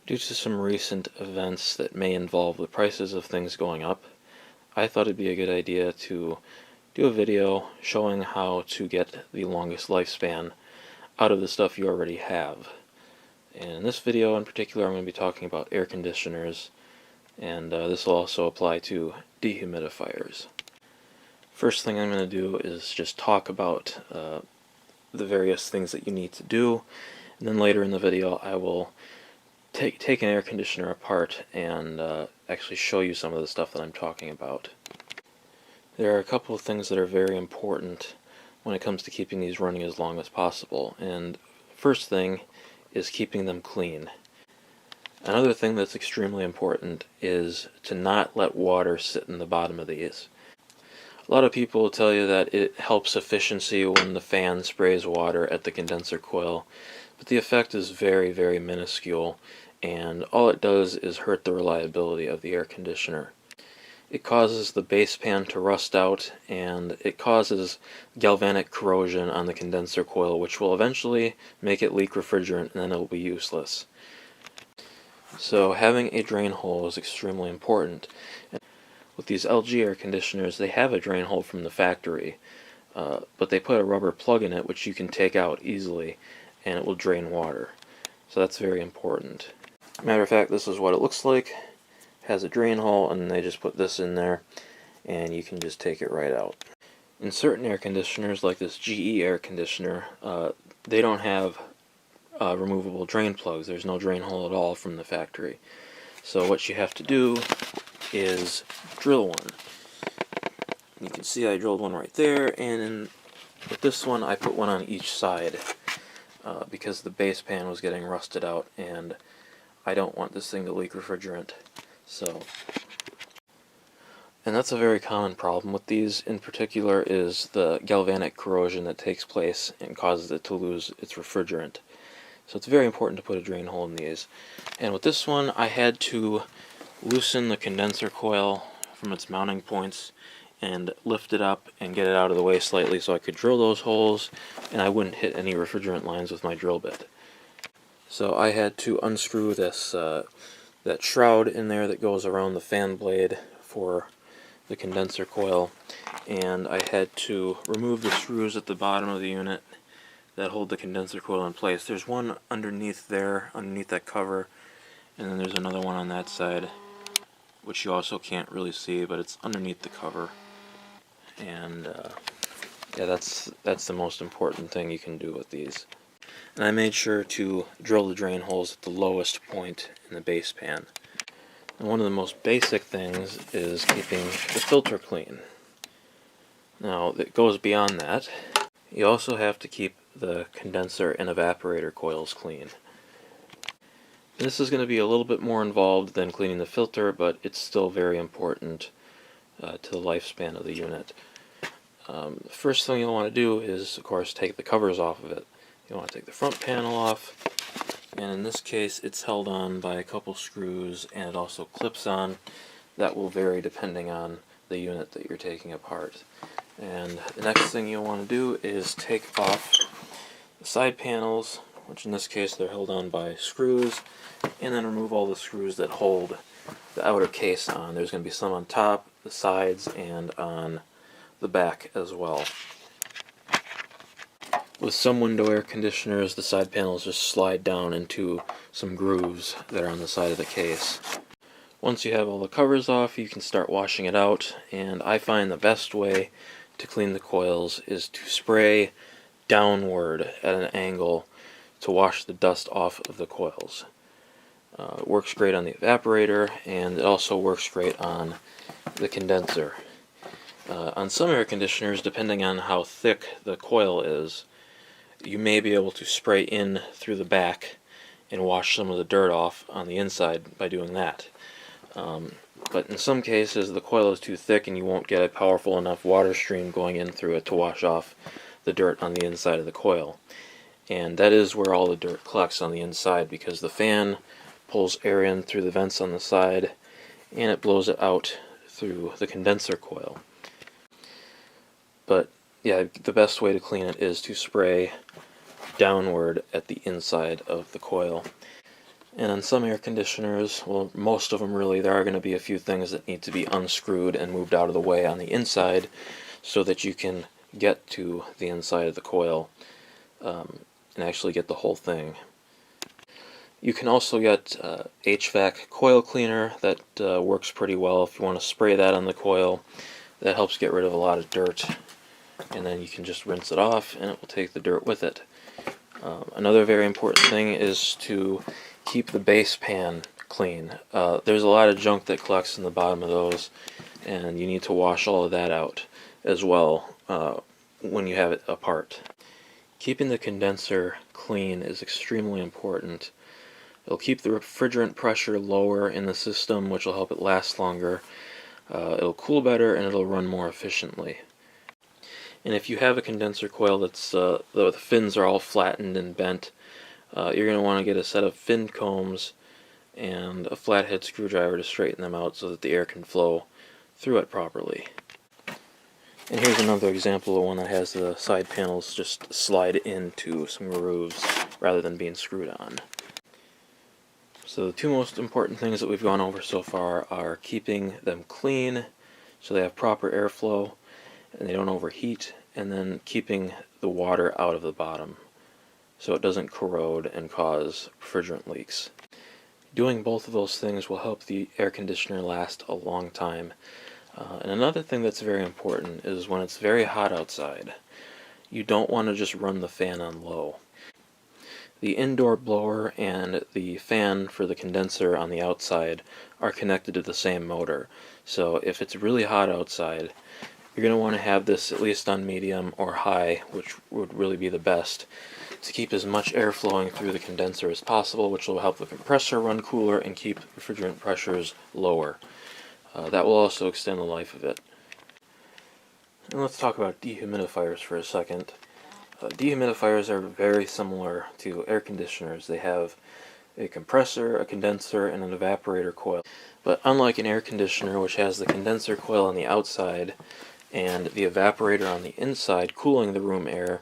Due to some recent events that may involve the prices of things going up, I thought it'd be a good idea to do a video showing how to get the longest lifespan out of the stuff you already have. And in this video in particular, I'm going to be talking about air conditioners, and this will also apply to dehumidifiers. First thing I'm going to do is just talk about the various things that you need to do, and then later in the video I will take an air conditioner apart and actually show you some of the stuff that I'm talking about. There are a couple of things that are very important when it comes to keeping these running as long as possible, and first thing is keeping them clean. Another thing that's extremely important is to not let water sit in the bottom of these. A lot of people will tell you that it helps efficiency when the fan sprays water at the condenser coil, but the effect is very, very minuscule, and all it does is hurt the reliability of the air conditioner. It causes the base pan to rust out, and it causes galvanic corrosion on the condenser coil, which will eventually make it leak refrigerant, and then it will be useless. So having a drain hole is extremely important. With these LG air conditioners, they have a drain hole from the factory, but they put a rubber plug in it which you can take out easily, and it will drain water. So that's very important. Matter of fact, this is what it looks like. It has a drain hole, and they just put this in there, and you can just take it right out. In certain air conditioners, like this GE air conditioner, they don't have removable drain plugs. There's no drain hole at all from the factory. So what you have to do is drill one. You can see I drilled one right there, and with this one I put one on each side because the base pan was getting rusted out, and I don't want this thing to leak refrigerant. And that's a very common problem with these in particular, is the galvanic corrosion that takes place and causes it to lose its refrigerant. So it's very important to put a drain hole in these. And with this one, I had to loosen the condenser coil from its mounting points and lift it up and get it out of the way slightly so I could drill those holes and I wouldn't hit any refrigerant lines with my drill bit. So I had to unscrew this that shroud in there that goes around the fan blade for the condenser coil, and I had to remove the screws at the bottom of the unit that hold the condenser coil in place. There's one underneath there, underneath that cover, and then there's another one on that side, which you also can't really see, but it's underneath the cover. And yeah, that's the most important thing you can do with these. And I made sure to drill the drain holes at the lowest point in the base pan. And one of the most basic things is keeping the filter clean. Now, it goes beyond that. You also have to keep the condenser and evaporator coils clean. This is going to be a little bit more involved than cleaning the filter, but it's still very important to the lifespan of the unit. The first thing you'll want to do is, of course, take the covers off of it. You want to take the front panel off, and in this case it's held on by a couple screws, and it also clips on. That will vary depending on the unit that you're taking apart. And the next thing you'll want to do is take off the side panels, which in this case they're held on by screws, and then remove all the screws that hold the outer case on. There's going to be some on top, the sides, and on the back as well. With some window air conditioners, the side panels just slide down into some grooves that are on the side of the case. Once you have all the covers off, you can start washing it out, and I find the best way to clean the coils is to spray downward at an angle to wash the dust off of the coils. It works great on the evaporator, and it also works great on the condenser. On some air conditioners, depending on how thick the coil is, you may be able to spray in through the back and wash some of the dirt off on the inside by doing that. But in some cases the coil is too thick and you won't get a powerful enough water stream going in through it to wash off the dirt on the inside of the coil. And that is where all the dirt collects, on the inside, because the fan pulls air in through the vents on the side and it blows it out through the condenser coil. But yeah, the best way to clean it is to spray downward at the inside of the coil. And on some air conditioners, well, most of them really, there are going to be a few things that need to be unscrewed and moved out of the way on the inside so that you can get to the inside of the coil and actually get the whole thing. You can also get HVAC coil cleaner that works pretty well if you want to spray that on the coil. That helps get rid of a lot of dirt, and then you can just rinse it off and it will take the dirt with it. Another very important thing is to keep the base pan clean. There's a lot of junk that collects in the bottom of those, and you need to wash all of that out as well when you have it apart. Keeping the condenser clean is extremely important. It'll keep the refrigerant pressure lower in the system, which will help it last longer. It'll cool better, and it'll run more efficiently. And if you have a condenser coil that's the fins are all flattened and bent, you're going to want to get a set of fin combs and a flathead screwdriver to straighten them out so that the air can flow through it properly. And here's another example of one that has the side panels just slide into some grooves rather than being screwed on. So the two most important things that we've gone over so far are keeping them clean so they have proper airflow and they don't overheat, and then keeping the water out of the bottom so it doesn't corrode and cause refrigerant leaks. Doing both of those things will help the air conditioner last a long time. And another thing that's very important is when it's very hot outside, you don't want to just run the fan on low. The indoor blower and the fan for the condenser on the outside are connected to the same motor. So if it's really hot outside, you're going to want to have this at least on medium or high, which would really be the best, to keep as much air flowing through the condenser as possible, which will help the compressor run cooler and keep refrigerant pressures lower. That will also extend the life of it. And let's talk about dehumidifiers for a second. Dehumidifiers are very similar to air conditioners. They have a compressor, a condenser, and an evaporator coil. But unlike an air conditioner, which has the condenser coil on the outside and the evaporator on the inside cooling the room air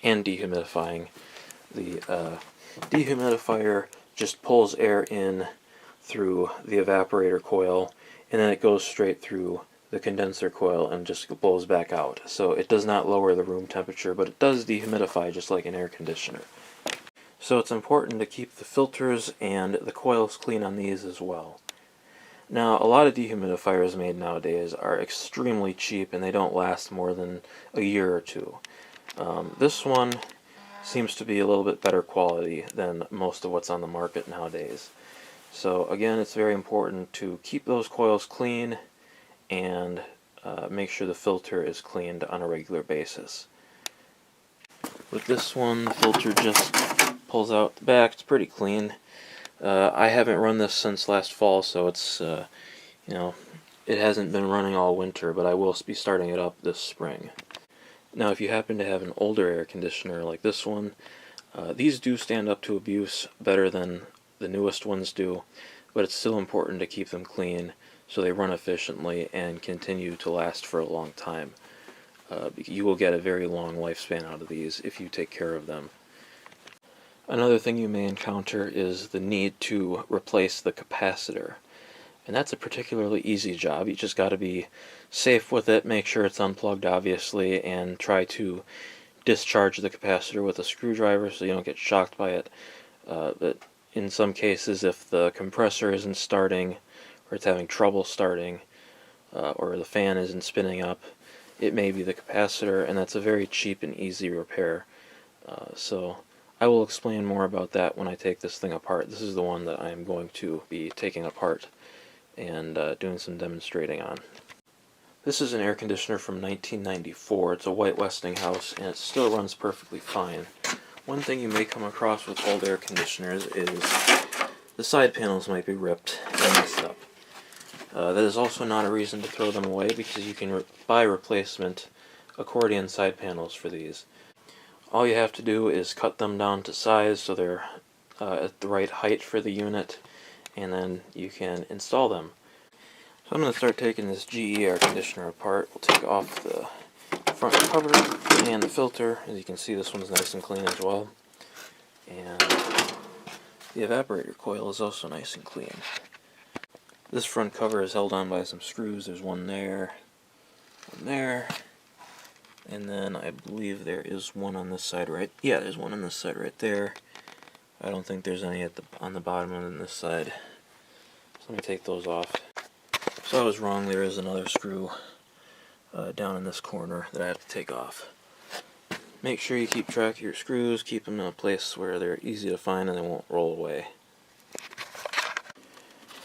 and dehumidifying, the dehumidifier just pulls air in through the evaporator coil, and then it goes straight through the condenser coil and just blows back out. So it does not lower the room temperature, but it does dehumidify just like an air conditioner. So it's important to keep the filters and the coils clean on these as well. Now, a lot of dehumidifiers made nowadays are extremely cheap and they don't last more than a year or two. This one seems to be a little bit better quality than most of what's on the market nowadays. So again, it's very important to keep those coils clean and make sure the filter is cleaned on a regular basis. With this one, the filter just pulls out the back. It's pretty clean. I haven't run this since last fall, so it's it hasn't been running all winter, but I will be starting it up this spring. Now, if you happen to have an older air conditioner like this one, these do stand up to abuse better than the newest ones do, but it's still important to keep them clean so they run efficiently and continue to last for a long time. You will get a very long lifespan out of these if you take care of them. Another thing you may encounter is the need to replace the capacitor. And that's a particularly easy job. You just got to be safe with it, make sure it's unplugged obviously, and try to discharge the capacitor with a screwdriver so you don't get shocked by it. But in some cases, if the compressor isn't starting, or it's having trouble starting, or the fan isn't spinning up, it may be the capacitor, and that's a very cheap and easy repair. So I will explain more about that when I take this thing apart. This is the one that I am going to be taking apart and doing some demonstrating on. This is an air conditioner from 1994. It's a white Westinghouse, and it still runs perfectly fine. One thing you may come across with old air conditioners is the side panels might be ripped and messed up. That is also not a reason to throw them away, because you can buy replacement accordion side panels for these. All you have to do is cut them down to size so they're at the right height for the unit, and then you can install them. So I'm going to start taking this GE air conditioner apart. We'll take off the front cover and the filter. As you can see, this one's nice and clean as well. And The evaporator coil is also nice and clean. This front cover is held on by some screws. There's one there, and then I believe there is one on this side right. Yeah, there's one on this side right there. I don't think there's any on the bottom on this side. So let me take those off. So I was wrong. There is another screw down in this corner that I have to take off. Make sure you keep track of your screws. Keep them in a place where they're easy to find and they won't roll away.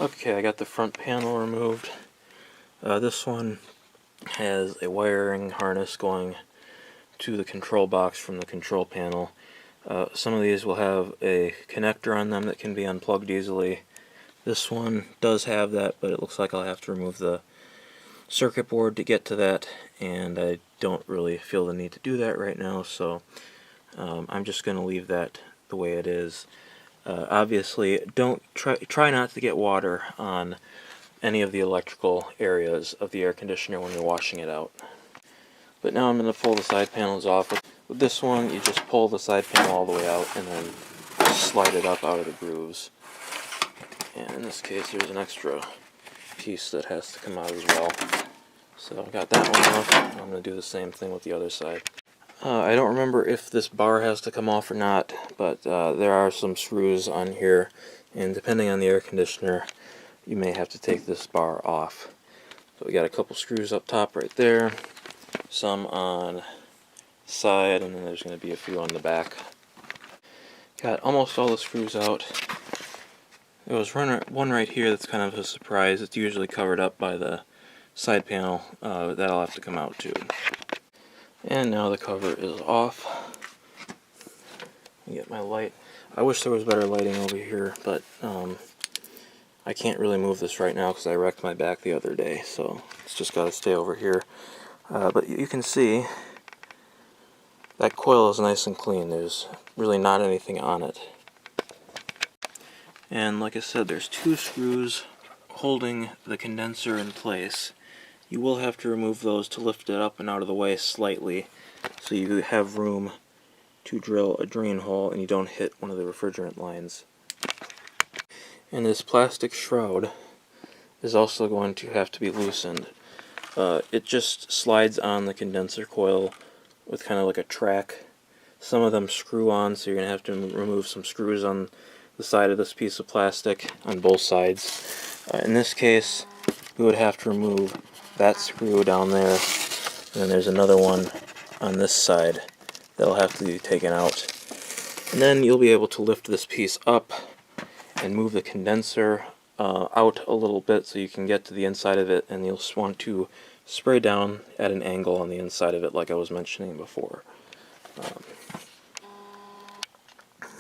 Okay, I got the front panel removed. This one has a wiring harness going to the control box from the control panel. Some of these will have a connector on them that can be unplugged easily. This one does have that, but it looks like I'll have to remove the circuit board to get to that, and I don't really feel the need to do that right now, so I'm just going to leave that the way it is. Obviously, don't try not to get water on any of the electrical areas of the air conditioner when you're washing it out. But now I'm going to pull the side panels off. With this one, you just pull the side panel all the way out and then slide it up out of the grooves. And in this case, there's an extra piece that has to come out as well. So I've got that one off. I'm going to do the same thing with the other side. I don't remember if this bar has to come off or not, but there are some screws on here, and depending on the air conditioner, you may have to take this bar off. So we got a couple screws up top right there, some on the side, and then there's going to be a few on the back. Got almost all the screws out. There was one right here that's kind of a surprise. It's usually covered up by the side panel. That'll have to come out too. And now the cover is off. Let me get my light. I wish there was better lighting over here, but I can't really move this right now because I wrecked my back the other day, so it's just got to stay over here. But you can see that coil is nice and clean. There's really not anything on it. And like I said, there's two screws holding the condenser in place. You will have to remove those to lift it up and out of the way slightly, so you have room to drill a drain hole and you don't hit one of the refrigerant lines. And this plastic shroud is also going to have to be loosened. It just slides on the condenser coil with kind of like a track. Some of them screw on, so you're going to have to remove some screws on the side of this piece of plastic on both sides. In this case, we would have to remove that screw down there, and then there's another one on this side that'll have to be taken out. And then you'll be able to lift this piece up and move the condenser out a little bit so you can get to the inside of it, and you'll want to spray down at an angle on the inside of it like I was mentioning before.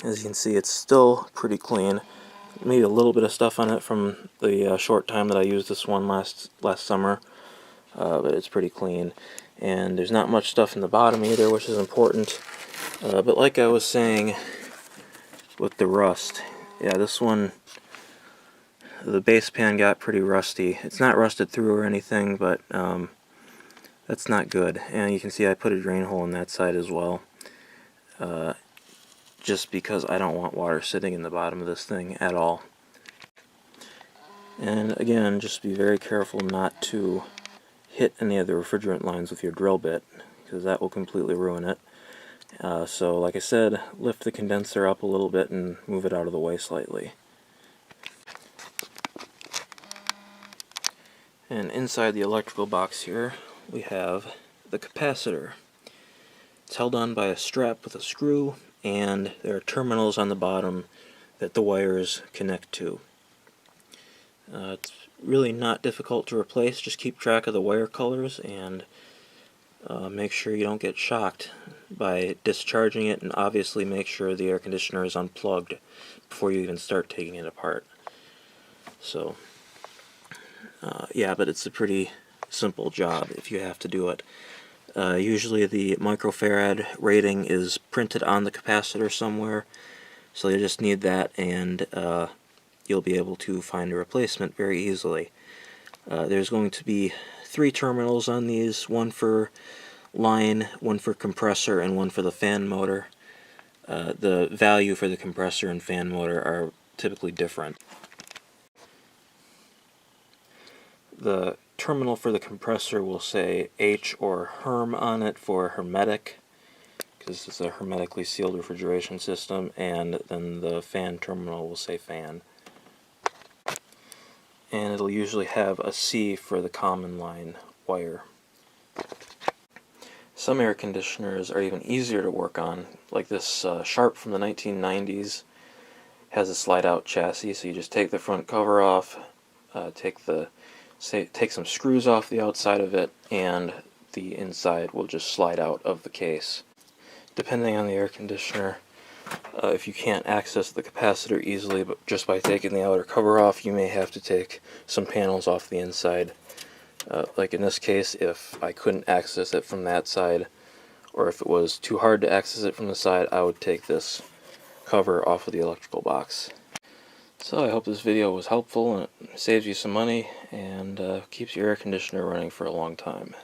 As you can see, it's still pretty clean. Maybe a little bit of stuff on it from the short time that I used this one last summer, but it's pretty clean. And there's not much stuff in the bottom either, which is important. But like I was saying with the rust, yeah, this one, the base pan got pretty rusty. It's not rusted through or anything, but that's not good. And you can see I put a drain hole in that side as well, just because I don't want water sitting in the bottom of this thing at all. And again, just be very careful not to hit any of the refrigerant lines with your drill bit, because that will completely ruin it. So like I said, lift the condenser up a little bit and move it out of the way slightly. And inside the electrical box here, we have the capacitor. It's held on by a strap with a screw, and there are terminals on the bottom that the wires connect to. It's really not difficult to replace. Just keep track of the wire colors and make sure you don't get shocked by discharging it, and obviously make sure the air conditioner is unplugged before you even start taking it apart. So yeah, but it's a pretty simple job if you have to do it. Usually the microfarad rating is printed on the capacitor somewhere, so you just need that, and you'll be able to find a replacement very easily. There's going to be 3 terminals on these, one for line, one for compressor, and one for the fan motor. the value for the compressor and fan motor are typically different. The terminal for the compressor will say H or Herm on it for hermetic, because it's a hermetically sealed refrigeration system, and then the fan terminal will say fan. And it'll usually have a C for the common line wire. Some air conditioners are even easier to work on, like this Sharp from the 1990s has a slide-out chassis, so you just take the front cover off, take some screws off the outside of it, and the inside will just slide out of the case. Depending on the air conditioner, if you can't access the capacitor easily but just by taking the outer cover off, you may have to take some panels off the inside. Like in this case, if I couldn't access it from that side, or if it was too hard to access it from the side, I would take this cover off of the electrical box. So I hope this video was helpful and it saves you some money and keeps your air conditioner running for a long time.